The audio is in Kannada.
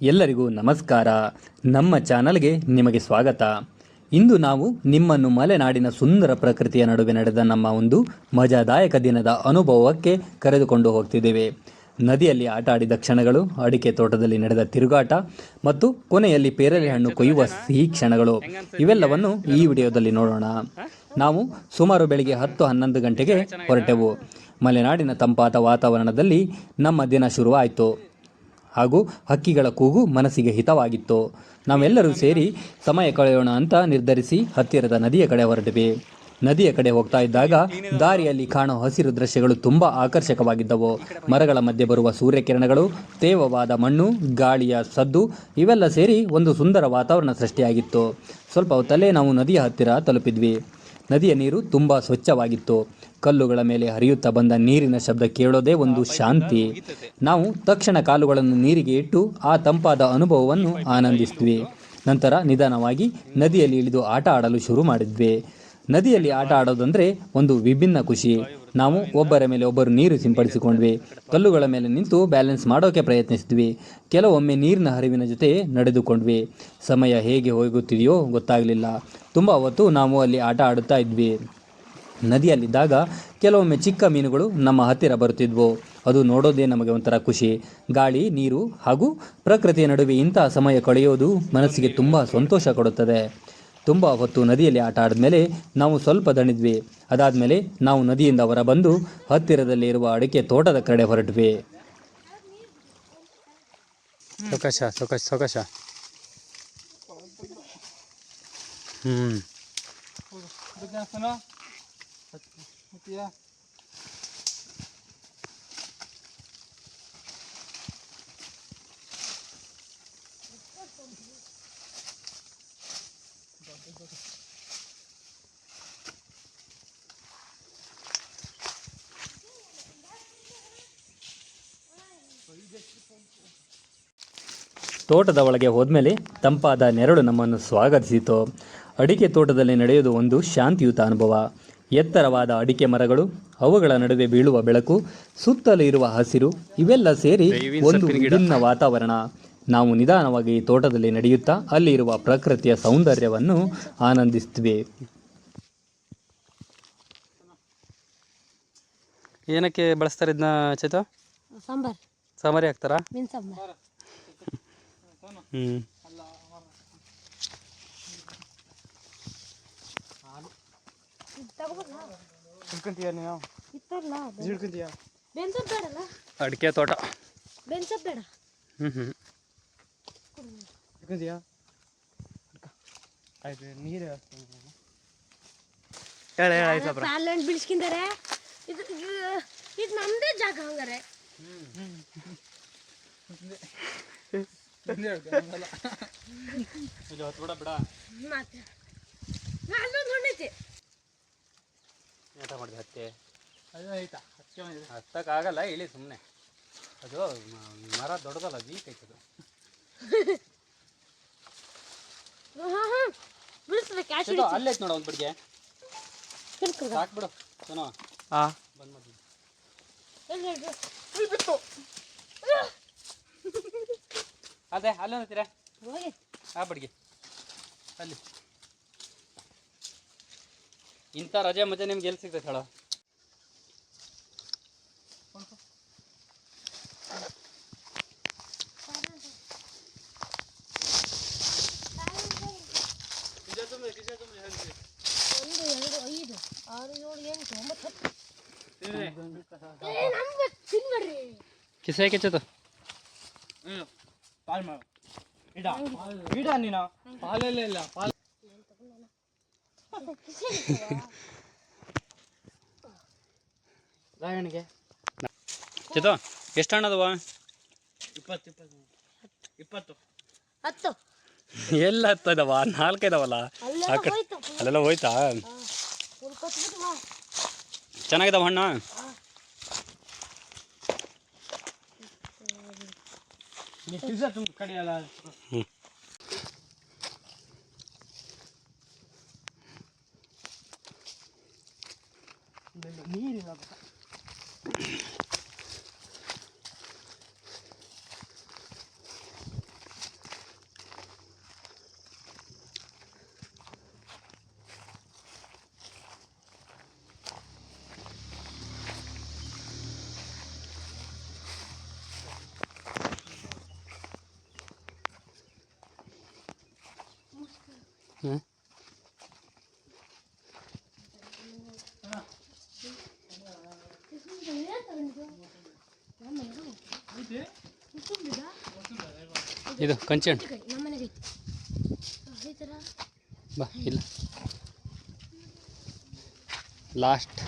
ಎಲ್ಲರಿಗೂ ನಮಸ್ಕಾರ. ನಮ್ಮ ಚಾನಲ್ಗೆ ನಿಮಗೆ ಸ್ವಾಗತ. ಇಂದು ನಾವು ನಿಮ್ಮನ್ನು ಮಲೆನಾಡಿನ ಸುಂದರ ಪ್ರಕೃತಿಯ ನಡುವೆ ನಡೆದ ನಮ್ಮ ಒಂದು ಮಜಾದಾಯಕ ದಿನದ ಅನುಭವಕ್ಕೆ ಕರೆದುಕೊಂಡು ಹೋಗ್ತಿದ್ದೇವೆ. ನದಿಯಲ್ಲಿ ಆಟ ಆಡಿದ ಕ್ಷಣಗಳು, ಅಡಿಕೆ ತೋಟದಲ್ಲಿ ನಡೆದ ತಿರುಗಾಟ ಮತ್ತು ಕೊನೆಯಲ್ಲಿ ಪೇರಲೆ ಹಣ್ಣು ಕೊಯ್ಯುವ ಸಿಹಿ ಕ್ಷಣಗಳು, ಇವೆಲ್ಲವನ್ನು ಈ ವಿಡಿಯೋದಲ್ಲಿ ನೋಡೋಣ. ನಾವು ಸುಮಾರು ಬೆಳಿಗ್ಗೆ 10-11 ಗಂಟೆಗೆ ಹೊರಟೆವು. ಮಲೆನಾಡಿನ ತಂಪಾದ ವಾತಾವರಣದಲ್ಲಿ ನಮ್ಮ ದಿನ ಶುರುವಾಯಿತು ಹಾಗೂ ಹಕ್ಕಿಗಳ ಕೂಗು ಮನಸ್ಸಿಗೆ ಹಿತವಾಗಿತ್ತು. ನಾವೆಲ್ಲರೂ ಸೇರಿ ಸಮಯ ಕಳೆಯೋಣ ಅಂತ ನಿರ್ಧರಿಸಿ ಹತ್ತಿರದ ನದಿಯ ಕಡೆ ಹೊರಟಿವಿ. ನದಿಯ ಕಡೆ ಹೋಗ್ತಾ ಇದ್ದಾಗ ದಾರಿಯಲ್ಲಿ ಕಾಣೋ ಹಸಿರು ದೃಶ್ಯಗಳು ತುಂಬ ಆಕರ್ಷಕವಾಗಿದ್ದವು. ಮರಗಳ ಮಧ್ಯೆ ಬರುವ ಸೂರ್ಯಕಿರಣಗಳು, ತೇವವಾದ ಮಣ್ಣು, ಗಾಳಿಯ ಸದ್ದು ಇವೆಲ್ಲ ಸೇರಿ ಒಂದು ಸುಂದರ ವಾತಾವರಣ ಸೃಷ್ಟಿಯಾಗಿತ್ತು. ಸ್ವಲ್ಪ ಹೊತ್ತಲ್ಲೇ ನಾವು ನದಿಯ ಹತ್ತಿರ ತಲುಪಿದ್ವಿ. ನದಿಯ ನೀರು ತುಂಬ ಸ್ವಚ್ಛವಾಗಿತ್ತು. ಕಲ್ಲುಗಳ ಮೇಲೆ ಹರಿಯುತ್ತಾ ಬಂದ ನೀರಿನ ಶಬ್ದ ಕೇಳೋದೇ ಒಂದು ಶಾಂತಿ. ನಾವು ತಕ್ಷಣ ಕಾಲುಗಳನ್ನು ನೀರಿಗೆ ಇಟ್ಟು ಆ ತಂಪಾದ ಅನುಭವವನ್ನು ಆನಂದಿಸಿದ್ವಿ. ನಂತರ ನಿಧಾನವಾಗಿ ನದಿಯಲ್ಲಿ ಇಳಿದು ಆಟ ಆಡಲು ಶುರು ಮಾಡಿದ್ವಿ. ನದಿಯಲ್ಲಿ ಆಟ ಆಡೋದಂದರೆ ಒಂದು ವಿಭಿನ್ನ ಖುಷಿ. ನಾವು ಒಬ್ಬರ ಮೇಲೆ ಒಬ್ಬರು ನೀರು ಸಿಂಪಡಿಸಿಕೊಂಡ್ವಿ. ಕಲ್ಲುಗಳ ಮೇಲೆ ನಿಂತು ಬ್ಯಾಲೆನ್ಸ್ ಮಾಡೋಕೆ ಪ್ರಯತ್ನಿಸಿದ್ವಿ. ಕೆಲವೊಮ್ಮೆ ನೀರಿನ ಹರಿವಿನ ಜೊತೆ ನಡೆದುಕೊಂಡ್ವಿ. ಸಮಯ ಹೇಗೆ ಹೋಗುತ್ತಿದೆಯೋ ಗೊತ್ತಾಗಲಿಲ್ಲ. ತುಂಬ ಹೊತ್ತು ನಾವು ಅಲ್ಲಿ ಆಟ ಆಡುತ್ತಾ ಇದ್ವಿ. ನದಿಯಲ್ಲಿದ್ದಾಗ ಕೆಲವೊಮ್ಮೆ ಚಿಕ್ಕ ಮೀನುಗಳು ನಮ್ಮ ಹತ್ತಿರ ಬರುತ್ತಿದ್ವು. ಅದು ನೋಡೋದೇ ನಮಗೆ ಒಂಥರ ಖುಷಿ. ಗಾಳಿ, ನೀರು ಹಾಗೂ ಪ್ರಕೃತಿಯ ನಡುವೆ ಇಂತಹ ಸಮಯ ಕಳೆಯೋದು ಮನಸ್ಸಿಗೆ ತುಂಬ ಸಂತೋಷ ಕೊಡುತ್ತದೆ. ತುಂಬ ಹೊತ್ತು ನದಿಯಲ್ಲಿ ಆಟ ಆಡಿದ್ಮೇಲೆ ನಾವು ಸ್ವಲ್ಪ ದಣಿದ್ವಿ. ಅದಾದಮೇಲೆ ನಾವು ನದಿಯಿಂದ ಹೊರಬಂದು ಹತ್ತಿರದಲ್ಲಿ ಇರುವ ಅಡಿಕೆ ತೋಟದ ಕಡೆ ಹೊರಟ್ವಿ. ತೋಟದ ಒಳಗೆ ಹೋದ್ಮೇಲೆ ತಂಪಾದ ನೆರಳು ನಮ್ಮನ್ನು ಸ್ವಾಗತಿಸಿತು. ಅಡಿಕೆ ತೋಟದಲ್ಲಿ ನಡೆಯೋದು ಒಂದು ಶಾಂತಿಯುತ ಅನುಭವ. ಎತ್ತರವಾದ ಅಡಿಕೆ ಮರಗಳು, ಅವುಗಳ ನಡುವೆ ಬೀಳುವ ಬೆಳಕು, ಸುತ್ತಲೂ ಇರುವ ಹಸಿರು ಇವೆಲ್ಲ ಸೇರಿ ಒಂದು ವಿಭಿನ್ನ ವಾತಾವರಣ. ನಾವು ನಿಧಾನವಾಗಿ ತೋಟದಲ್ಲಿ ನಡೆಯುತ್ತಾ ಅಲ್ಲಿ ಇರುವ ಪ್ರಕೃತಿಯ ಸೌಂದರ್ಯವನ್ನು ಆನಂದಿಸ್ತೀವಿ. ಏನಕ್ಕೆ ಬಳಸ್ತಾರೆ ಇದನ್ನ ಚೇತ? ಸಾಂಬಾರಿ ಹಾಕ್ತಾರಾ? ಅಡಿಕೆ ತೋಟ. ಬಿಡಿಸ್ಕಿಂದಾರೆ. ಇದು ನಮ್ದೇ ಜಾಗ ಹಂಗಾರೆ. ಹತ್ತಕ್ಕಾಗಲ್ಲ, ಇಳಿ ಸುಮ್ಮನೆ. ಅದು ಮರ ದೊಡ್ಡದಲ್ಲ, ವೀಕ್ ಐತದು. ಅಲ್ಲೇ ನೋಡ ಒಂದು ಬಿಡಿಗೆ ಹಾಕ್ಬಿಡು. ಬಂದ್ ಮಾಡಿ ಅದೇ ಅಲ್ಲೇ ಅಂತೀರಾ ಆ ಬಡಿಗೆ ಅಲ್ಲಿ. ಇಂಥ ರಜೆ ಮಜೆ ನಿಮ್ಗೆ ಎಲ್ಲಿ ಸಿಗ್ತೈತೆ ಹೇಳೋ? ಕಿಸೆ ಕೆಚ್ಚದು ಚೇತು ಎಷ್ಟು ಹಣ್ಣದವ? 20 ಎಲ್ಲ ಹತ್ತದವ? 4 ಇದಾವಲ್ಲ. ಅಲ್ಲೆಲ್ಲ ಹೋಯ್ತಾ? ಚೆನ್ನಾಗಿದಾವ ಹಣ್ಣು? ನೀರಿಲ್ಲ. ಹಾಂ ಇದು ಕಂಚೆಣ್ಣು ನಮ್ಮನೆಗೆ ಈ ಥರ ಬಾ ಇಲ್ಲ ಲಾಸ್ಟ್